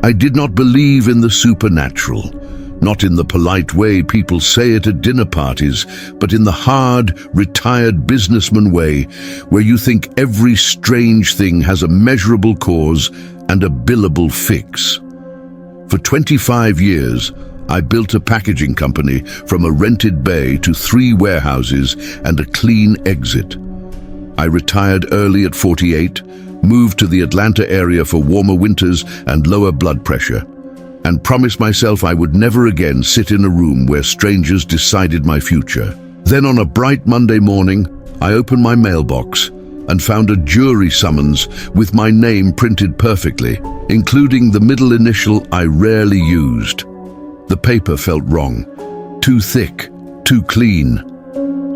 I did not believe in the supernatural, not in the polite way people say it at dinner parties, but in the hard, retired businessman way, where you think every strange thing has a measurable cause and a billable fix. For 25 years, I built a packaging company from a rented bay to 3 warehouses and a clean exit. I retired early at 48, moved to the Atlanta area for warmer winters and lower blood pressure, and promised myself I would never again sit in a room where strangers decided my future. Then on a bright Monday morning, I opened my mailbox and found a jury summons with my name printed perfectly, including the middle initial I rarely used. The paper felt wrong, too thick, too clean,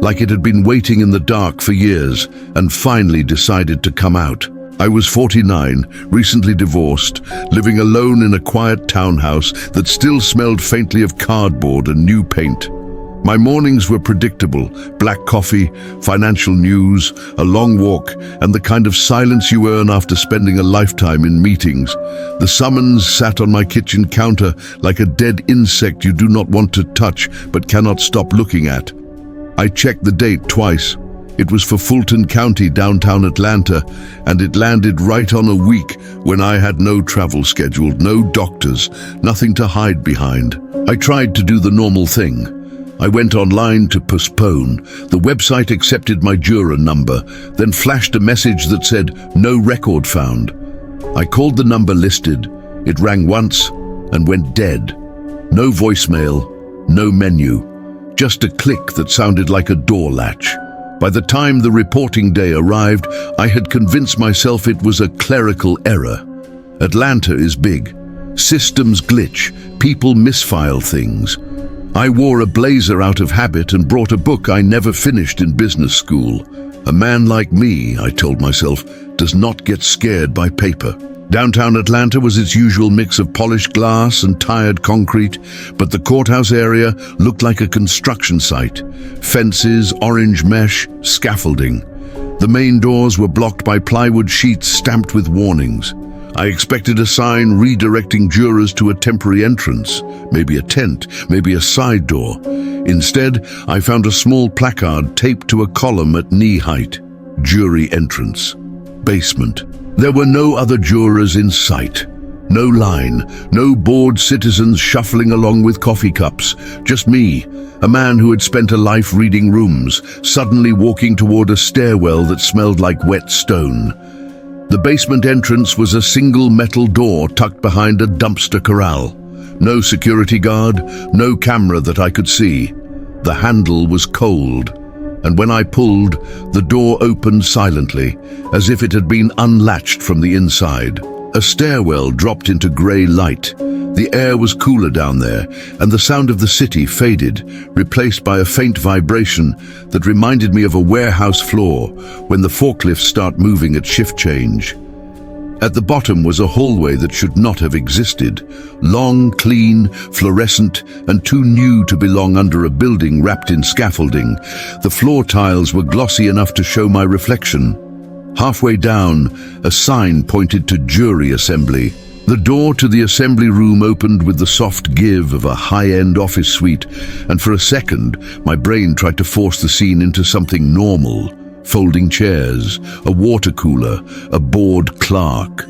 like it had been waiting in the dark for years and finally decided to come out. I was 49, recently divorced, living alone in a quiet townhouse that still smelled faintly of cardboard and new paint. My mornings were predictable: black coffee, financial news, a long walk, and the kind of silence you earn after spending a lifetime in meetings. The summons sat on my kitchen counter like a dead insect you do not want to touch but cannot stop looking at. I checked the date twice. It was for Fulton County, downtown Atlanta, and it landed right on a week when I had no travel scheduled, no doctors, nothing to hide behind. I tried to do the normal thing. I went online to postpone. The website accepted my juror number, then flashed a message that said, "No record found." I called the number listed. It rang once and went dead. No voicemail, no menu, just a click that sounded like a door latch. By the time the reporting day arrived, I had convinced myself it was a clerical error. Atlanta is big. Systems glitch. People misfile things. I wore a blazer out of habit and brought a book I never finished in business school. A man like me, I told myself, does not get scared by paper. Downtown Atlanta was its usual mix of polished glass and tired concrete, but the courthouse area looked like a construction site. Fences, orange mesh, scaffolding. The main doors were blocked by plywood sheets stamped with warnings. I expected a sign redirecting jurors to a temporary entrance, maybe a tent, maybe a side door. Instead, I found a small placard taped to a column at knee height. Jury entrance. Basement. There were no other jurors in sight. No line, no bored citizens shuffling along with coffee cups. Just me, a man who had spent a life reading rooms, suddenly walking toward a stairwell that smelled like wet stone. The basement entrance was a single metal door tucked behind a dumpster corral. No security guard, no camera that I could see. The handle was cold, and when I pulled, the door opened silently, as if it had been unlatched from the inside. A stairwell dropped into grey light. The air was cooler down there, and the sound of the city faded, replaced by a faint vibration that reminded me of a warehouse floor when the forklifts start moving at shift change. At the bottom was a hallway that should not have existed. Long, clean, fluorescent, and too new to belong under a building wrapped in scaffolding. The floor tiles were glossy enough to show my reflection. Halfway down, a sign pointed to jury assembly. The door to the assembly room opened with the soft give of a high-end office suite, and for a second, my brain tried to force the scene into something normal. Folding chairs, a water cooler, a bored clerk.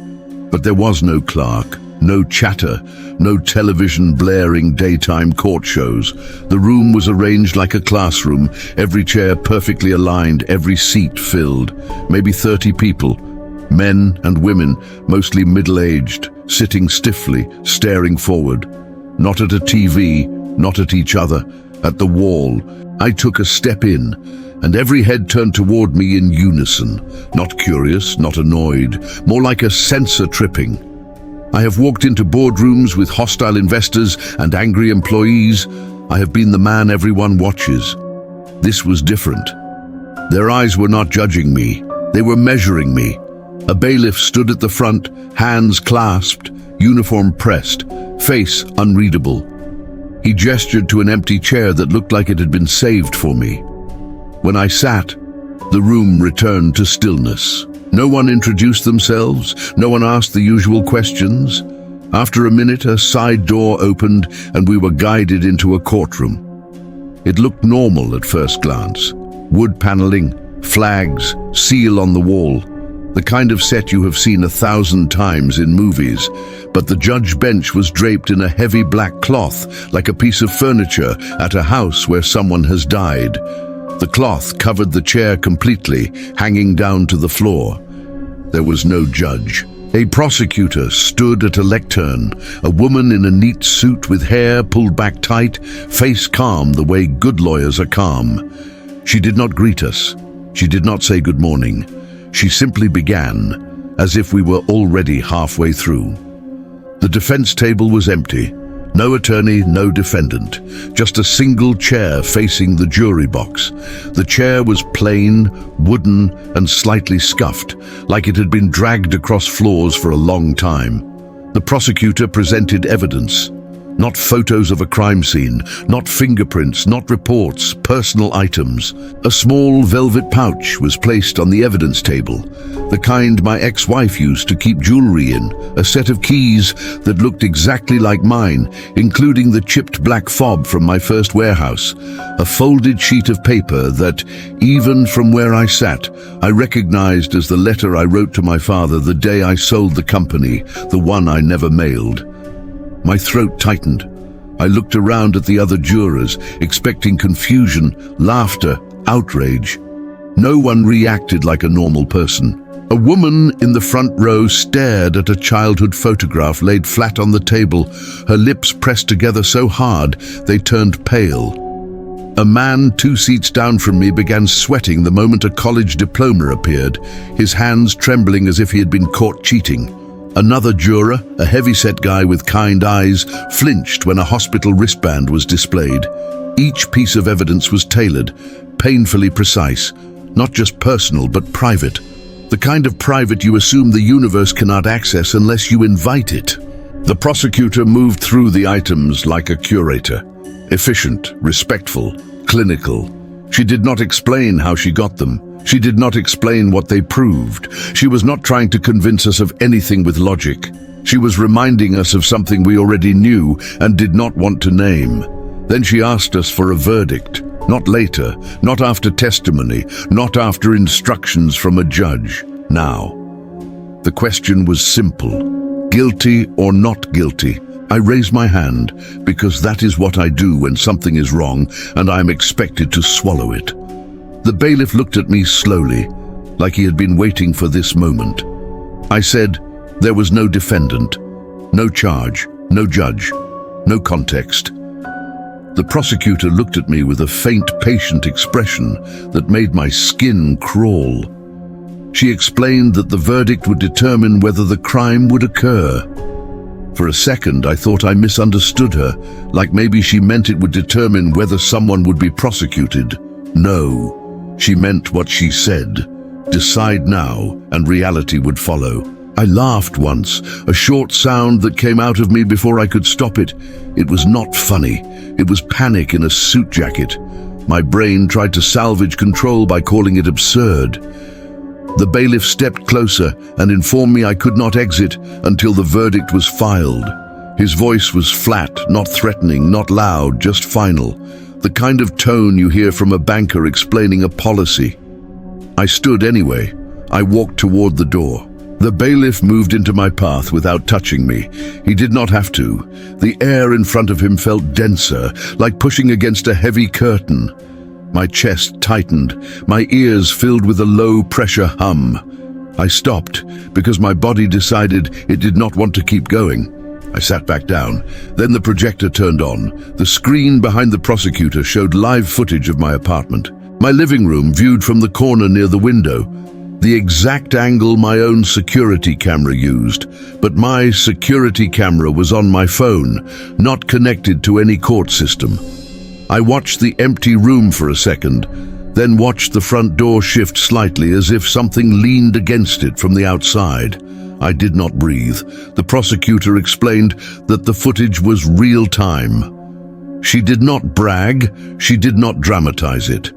But there was no clerk, no chatter, no television blaring daytime court shows. The room was arranged like a classroom, every chair perfectly aligned, every seat filled. Maybe 30 people, men and women, mostly middle-aged, sitting stiffly, staring forward. Not at a TV, not at each other, at the wall. I took a step in, and every head turned toward me in unison. Not curious, not annoyed, more like a sensor tripping. I have walked into boardrooms with hostile investors and angry employees. I have been the man everyone watches. This was different. Their eyes were not judging me. They were measuring me. A bailiff stood at the front, hands clasped, uniform pressed, face unreadable. He gestured to an empty chair that looked like it had been saved for me. When I sat, the room returned to stillness. No one introduced themselves, no one asked the usual questions. After a minute, a side door opened and we were guided into a courtroom. It looked normal at first glance. Wood paneling, flags, seal on the wall. The kind of set you have seen 1,000 times in movies. But the judge bench was draped in a heavy black cloth, like a piece of furniture at a house where someone has died. The cloth covered the chair completely, hanging down to the floor. There was no judge. A prosecutor stood at a lectern, a woman in a neat suit with hair pulled back tight, face calm the way good lawyers are calm. She did not greet us. She did not say good morning. She simply began, as if we were already halfway through. The defense table was empty. No attorney, no defendant. Just a single chair facing the jury box. The chair was plain, wooden, and slightly scuffed, like it had been dragged across floors for a long time. The prosecutor presented evidence. Not photos of a crime scene, not fingerprints, not reports, personal items. A small velvet pouch was placed on the evidence table, the kind my ex-wife used to keep jewelry in, a set of keys that looked exactly like mine, including the chipped black fob from my first warehouse, a folded sheet of paper that, even from where I sat, I recognized as the letter I wrote to my father the day I sold the company, the one I never mailed. My throat tightened. I looked around at the other jurors, expecting confusion, laughter, outrage. No one reacted like a normal person. A woman in the front row stared at a childhood photograph laid flat on the table, her lips pressed together so hard they turned pale. A man 2 seats down from me began sweating the moment a college diploma appeared, his hands trembling as if he had been caught cheating. Another juror, a heavy-set guy with kind eyes, flinched when a hospital wristband was displayed. Each piece of evidence was tailored, painfully precise, not just personal but private. The kind of private you assume the universe cannot access unless you invite it. The prosecutor moved through the items like a curator. Efficient, respectful, clinical. She did not explain how she got them. She did not explain what they proved. She was not trying to convince us of anything with logic. She was reminding us of something we already knew and did not want to name. Then she asked us for a verdict. Not later, not after testimony, not after instructions from a judge. Now. The question was simple. Guilty or not guilty? I raised my hand because that is what I do when something is wrong and I am expected to swallow it. The bailiff looked at me slowly, like he had been waiting for this moment. I said, there was no defendant, no charge, no judge, no context. The prosecutor looked at me with a faint, patient expression that made my skin crawl. She explained that the verdict would determine whether the crime would occur. For a second, I thought I misunderstood her, like maybe she meant it would determine whether someone would be prosecuted. No. She meant what she said. Decide now, and reality would follow. I laughed once, a short sound that came out of me before I could stop it. It was not funny. It was panic in a suit jacket. My brain tried to salvage control by calling it absurd. The bailiff stepped closer and informed me I could not exit until the verdict was filed. His voice was flat, not threatening, not loud, just final. The kind of tone you hear from a banker explaining a policy. I stood anyway. I walked toward the door. The bailiff moved into my path without touching me. He did not have to. The air in front of him felt denser, like pushing against a heavy curtain. My chest tightened, my ears filled with a low-pressure hum. I stopped because my body decided it did not want to keep going. I sat back down. Then the projector turned on. The screen behind the prosecutor showed live footage of my apartment. My living room viewed from the corner near the window. The exact angle my own security camera used. But my security camera was on my phone, not connected to any court system. I watched the empty room for a second, then watched the front door shift slightly as if something leaned against it from the outside. I did not breathe. The prosecutor explained that the footage was real time. She did not brag, she did not dramatize it.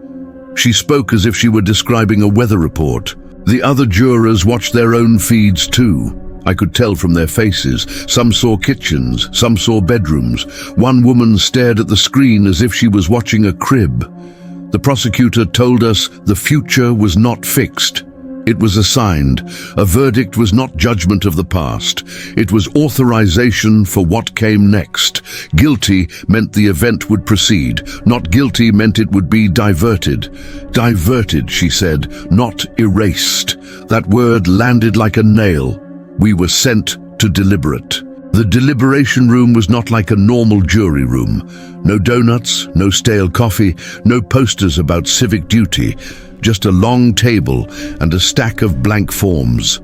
She spoke as if she were describing a weather report. The other jurors watched their own feeds too. I could tell from their faces. Some saw kitchens, some saw bedrooms. One woman stared at the screen as if she was watching a crib. The prosecutor told us the future was not fixed. It was assigned. A verdict was not judgment of the past. It was authorization for what came next. Guilty meant the event would proceed. Not guilty meant it would be diverted. Diverted, she said, not erased. That word landed like a nail. We were sent to deliberate. The deliberation room was not like a normal jury room. No donuts, no stale coffee, no posters about civic duty. Just a long table and a stack of blank forms.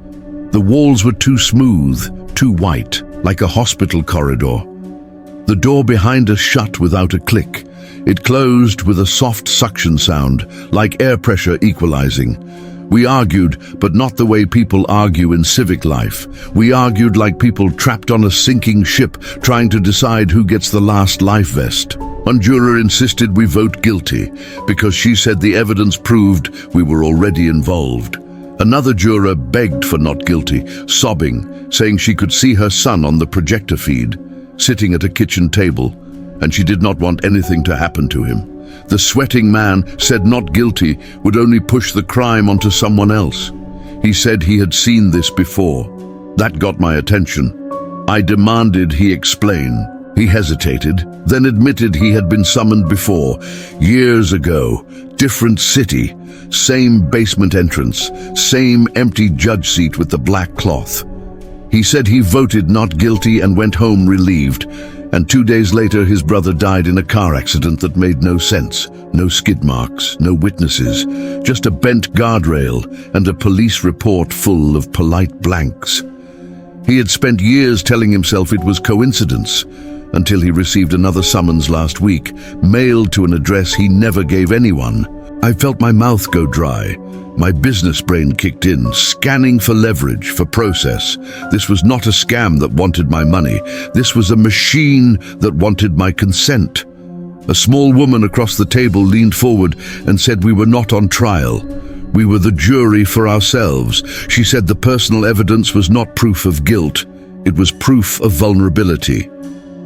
The walls were too smooth, too white, like a hospital corridor. The door behind us shut without a click. It closed with a soft suction sound, like air pressure equalizing. We argued, but not the way people argue in civic life. We argued like people trapped on a sinking ship, trying to decide who gets the last life vest. One juror insisted we vote guilty, because she said the evidence proved we were already involved. Another juror begged for not guilty, sobbing, saying she could see her son on the projector feed, sitting at a kitchen table, and she did not want anything to happen to him. The sweating man said not guilty would only push the crime onto someone else. He said he had seen this before. That got my attention. I demanded he explain. He hesitated, then admitted he had been summoned before, years ago, different city, same basement entrance, same empty judge seat with the black cloth. He said he voted not guilty and went home relieved, and 2 days later his brother died in a car accident that made no sense. No skid marks, no witnesses, just a bent guardrail and a police report full of polite blanks. He had spent years telling himself it was coincidence, until he received another summons last week, mailed to an address he never gave anyone. I felt my mouth go dry. My business brain kicked in, scanning for leverage, for process. This was not a scam that wanted my money. This was a machine that wanted my consent. A small woman across the table leaned forward and said we were not on trial. We were the jury for ourselves. She said the personal evidence was not proof of guilt. It was proof of vulnerability.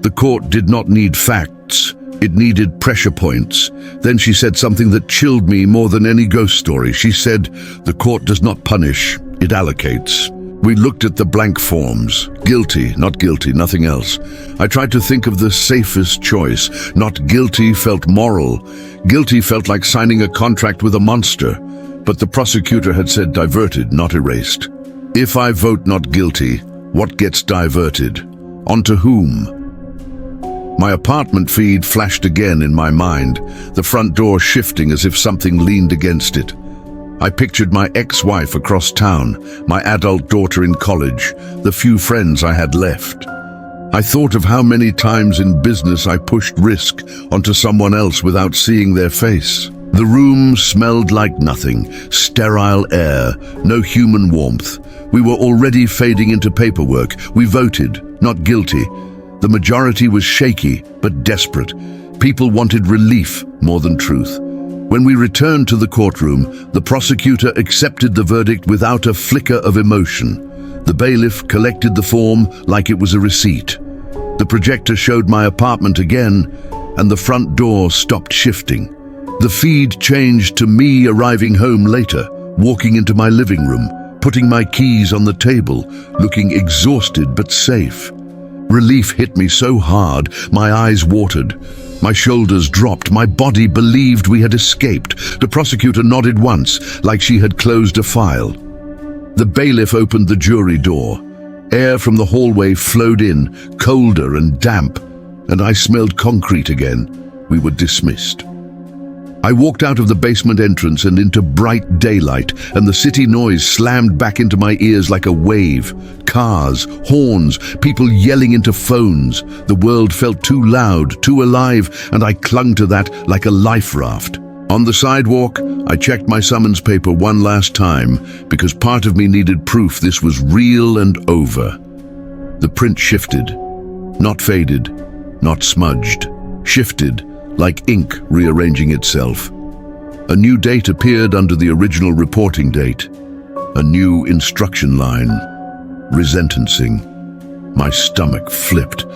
The court did not need facts. It needed pressure points. Then she said something that chilled me more than any ghost story. She said, the court does not punish, it allocates. We looked at the blank forms. Guilty, not guilty, nothing else. I tried to think of the safest choice. Not guilty felt moral. Guilty felt like signing a contract with a monster. But the prosecutor had said diverted, not erased. If I vote not guilty, what gets diverted? Onto whom? My apartment feed flashed again in my mind, the front door shifting as if something leaned against it. I pictured my ex-wife across town, my adult daughter in college, the few friends I had left. I thought of how many times in business I pushed risk onto someone else without seeing their face. The room smelled like nothing, sterile air, no human warmth. We were already fading into paperwork. We voted, not guilty. The majority was shaky, but desperate. People wanted relief more than truth. When we returned to the courtroom, the prosecutor accepted the verdict without a flicker of emotion. The bailiff collected the form like it was a receipt. The projector showed my apartment again, and the front door stopped shifting. The feed changed to me arriving home later, walking into my living room, putting my keys on the table, looking exhausted but safe. Relief hit me so hard, my eyes watered. My shoulders dropped, my body believed we had escaped. The prosecutor nodded once, like she had closed a file. The bailiff opened the jury door. Air from the hallway flowed in, colder and damp, and I smelled concrete again. We were dismissed. I walked out of the basement entrance and into bright daylight, and the city noise slammed back into my ears like a wave. Cars, horns, people yelling into phones. The world felt too loud, too alive, and I clung to that like a life raft. On the sidewalk, I checked my summons paper one last time, because part of me needed proof this was real and over. The print shifted. Not faded, not smudged. Shifted, like ink rearranging itself. A new date appeared under the original reporting date. A new instruction line. Resentencing. My stomach flipped.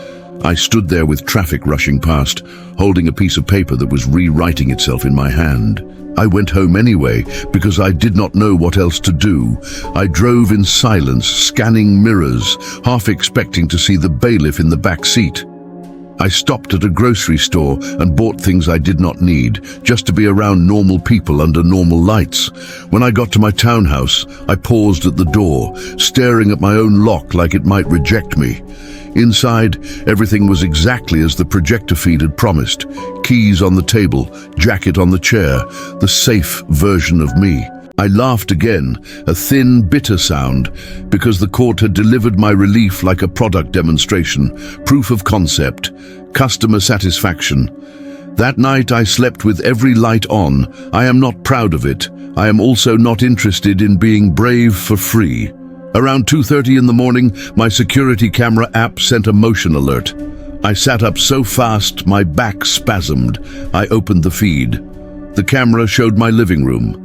I stood there with traffic rushing past, holding a piece of paper that was rewriting itself in my hand. I went home anyway, because I did not know what else to do. I drove in silence, scanning mirrors, half expecting to see the bailiff in the back seat. I stopped at a grocery store and bought things I did not need, just to be around normal people under normal lights. When I got to my townhouse, I paused at the door, staring at my own lock like it might reject me. Inside, everything was exactly as the projector feed had promised. Keys on the table, jacket on the chair, the safe version of me. I laughed again, a thin, bitter sound, because the court had delivered my relief like a product demonstration, proof of concept, customer satisfaction. That night I slept with every light on. I am not proud of it. I am also not interested in being brave for free. Around 2:30 in the morning, my security camera app sent a motion alert. I sat up so fast, my back spasmed. I opened the feed. The camera showed my living room.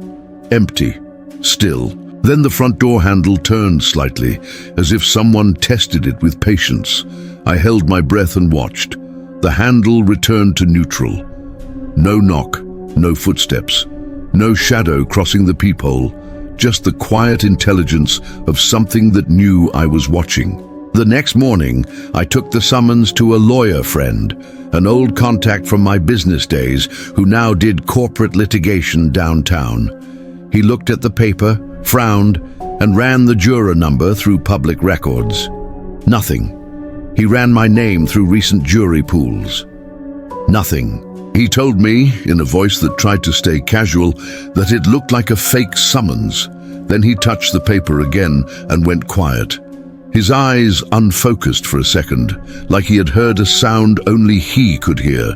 Empty. Still. Then the front door handle turned slightly, as if someone tested it with patience. I held my breath and watched. The handle returned to neutral. No knock, no footsteps, no shadow crossing the peephole, just the quiet intelligence of something that knew I was watching. The next morning, I took the summons to a lawyer friend, an old contact from my business days who now did corporate litigation downtown. He looked at the paper, frowned, and ran the juror number through public records. Nothing. He ran my name through recent jury pools. Nothing. He told me, in a voice that tried to stay casual, that it looked like a fake summons. Then he touched the paper again and went quiet. His eyes unfocused for a second, like he had heard a sound only he could hear.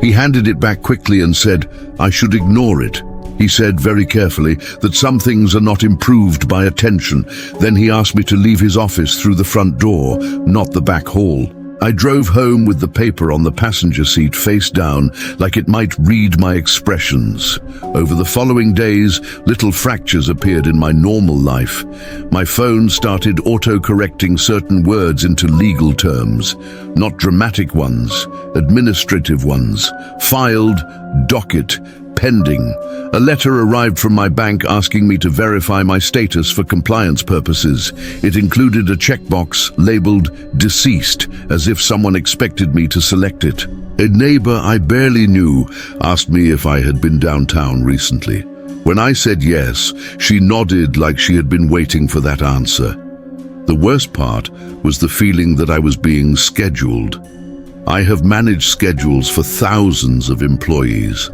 He handed it back quickly and said, "I should ignore it." He said very carefully that some things are not improved by attention. Then he asked me to leave his office through the front door, not the back hall. I drove home with the paper on the passenger seat face down, like it might read my expressions. Over the following days, little fractures appeared in my normal life. My phone started auto-correcting certain words into legal terms, not dramatic ones, administrative ones, filed, docket, pending. A letter arrived from my bank asking me to verify my status for compliance purposes. It included a checkbox labeled deceased, as if someone expected me to select it. A neighbor I barely knew asked me if I had been downtown recently. When I said yes, she nodded like she had been waiting for that answer. The worst part was the feeling that I was being scheduled. I have managed schedules for thousands of employees.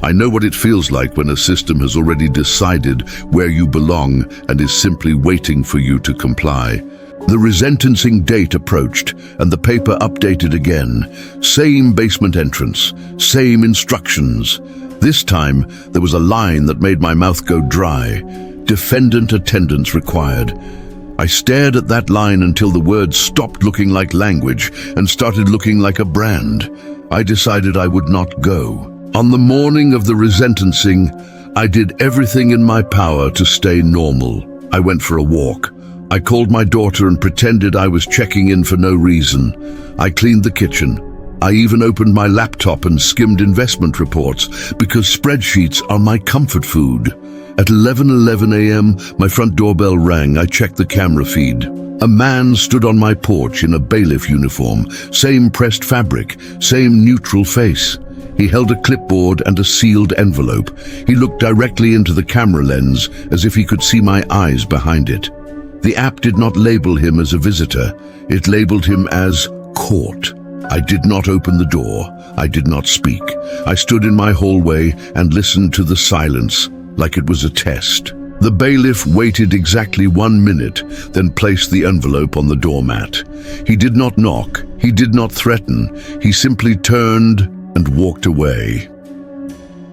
I know what it feels like when a system has already decided where you belong and is simply waiting for you to comply. The resentencing date approached and the paper updated again. Same basement entrance, same instructions. This time, there was a line that made my mouth go dry. Defendant attendance required. I stared at that line until the words stopped looking like language and started looking like a brand. I decided I would not go. On the morning of the resentencing, I did everything in my power to stay normal. I went for a walk. I called my daughter and pretended I was checking in for no reason. I cleaned the kitchen. I even opened my laptop and skimmed investment reports because spreadsheets are my comfort food. At 11:11 a.m., my front doorbell rang. I checked the camera feed. A man stood on my porch in a bailiff uniform, same pressed fabric, same neutral face. He held a clipboard and a sealed envelope. He looked directly into the camera lens as if he could see my eyes behind it. The app did not label him as a visitor. It labeled him as court. I did not open the door. I did not speak. I stood in my hallway and listened to the silence like it was a test. The bailiff waited exactly 1 minute, then placed the envelope on the doormat. He did not knock. He did not threaten. He simply turned and walked away.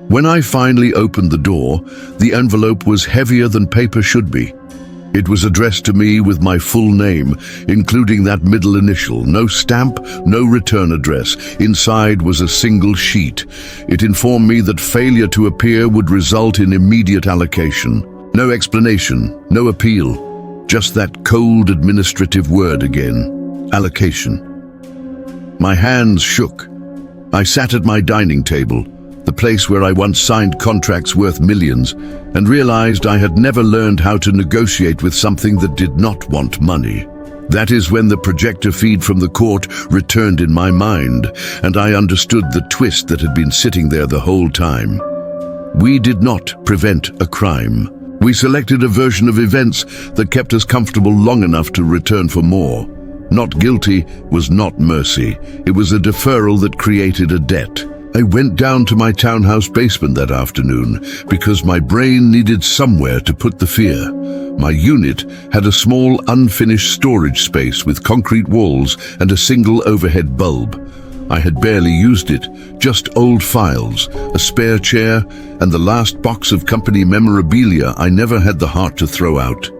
When I finally opened the door, the envelope was heavier than paper should be. It was addressed to me with my full name, including that middle initial. No stamp, no return address. Inside was a single sheet. It informed me that failure to appear would result in immediate allocation. No explanation, no appeal. Just that cold administrative word again. Allocation. My hands shook. I sat at my dining table, the place where I once signed contracts worth millions, and realized I had never learned how to negotiate with something that did not want money. That is when the projector feed from the court returned in my mind, and I understood the twist that had been sitting there the whole time. We did not prevent a crime. We selected a version of events that kept us comfortable long enough to return for more. Not guilty was not mercy. It was a deferral that created a debt. I went down to my townhouse basement that afternoon because my brain needed somewhere to put the fear. My unit had a small unfinished storage space with concrete walls and a single overhead bulb. I had barely used it, just old files, a spare chair, and the last box of company memorabilia I never had the heart to throw out.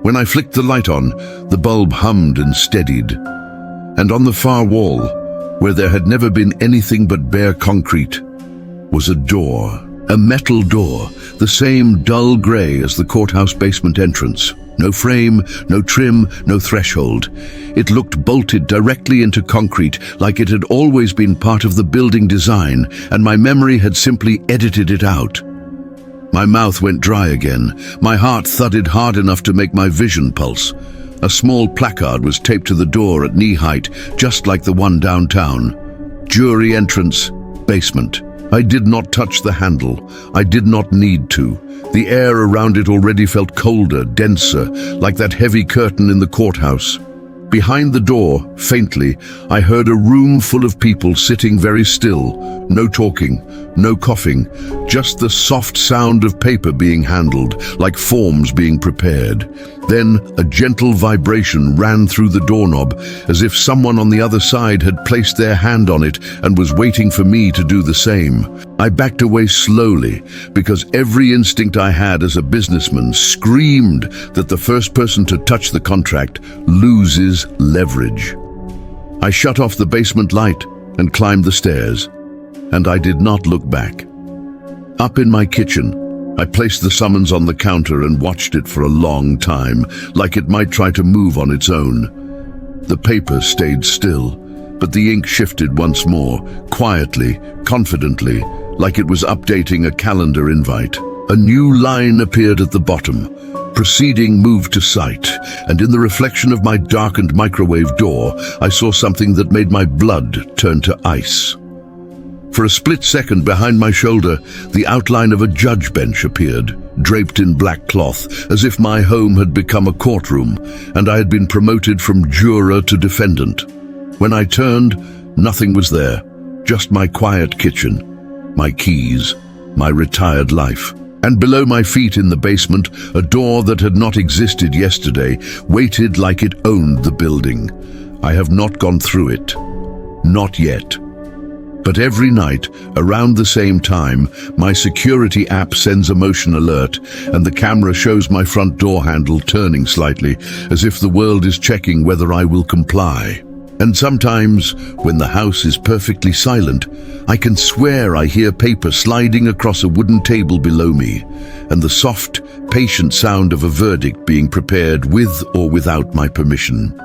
When I flicked the light on, the bulb hummed and steadied. And on the far wall, where there had never been anything but bare concrete, was a door. A metal door, the same dull gray as the courthouse basement entrance. No frame, no trim, no threshold. It looked bolted directly into concrete, like it had always been part of the building design, and my memory had simply edited it out. My mouth went dry again. My heart thudded hard enough to make my vision pulse. A small placard was taped to the door at knee height, just like the one downtown. Jury entrance, basement. I did not touch the handle. I did not need to. The air around it already felt colder, denser, like that heavy curtain in the courthouse. Behind the door, faintly, I heard a room full of people sitting very still. No talking, no coughing, just the soft sound of paper being handled, like forms being prepared. Then a gentle vibration ran through the doorknob, as if someone on the other side had placed their hand on it and was waiting for me to do the same. I backed away slowly, because every instinct I had as a businessman screamed that the first person to touch the contract loses leverage. I shut off the basement light and climbed the stairs, and I did not look back. Up in my kitchen, I placed the summons on the counter and watched it for a long time, like it might try to move on its own. The paper stayed still, but the ink shifted once more, quietly, confidently, like it was updating a calendar invite. A new line appeared at the bottom. Proceeding moved to sight, and in the reflection of my darkened microwave door, I saw something that made my blood turn to ice. For a split second behind my shoulder, the outline of a judge bench appeared, draped in black cloth, as if my home had become a courtroom, and I had been promoted from juror to defendant. When I turned, nothing was there, just my quiet kitchen, my keys, my retired life. And below my feet in the basement, a door that had not existed yesterday waited like it owned the building. I have not gone through it. Not yet. But every night, around the same time, my security app sends a motion alert, and the camera shows my front door handle turning slightly, as if the world is checking whether I will comply. And sometimes, when the house is perfectly silent, I can swear I hear paper sliding across a wooden table below me, and the soft, patient sound of a verdict being prepared with or without my permission.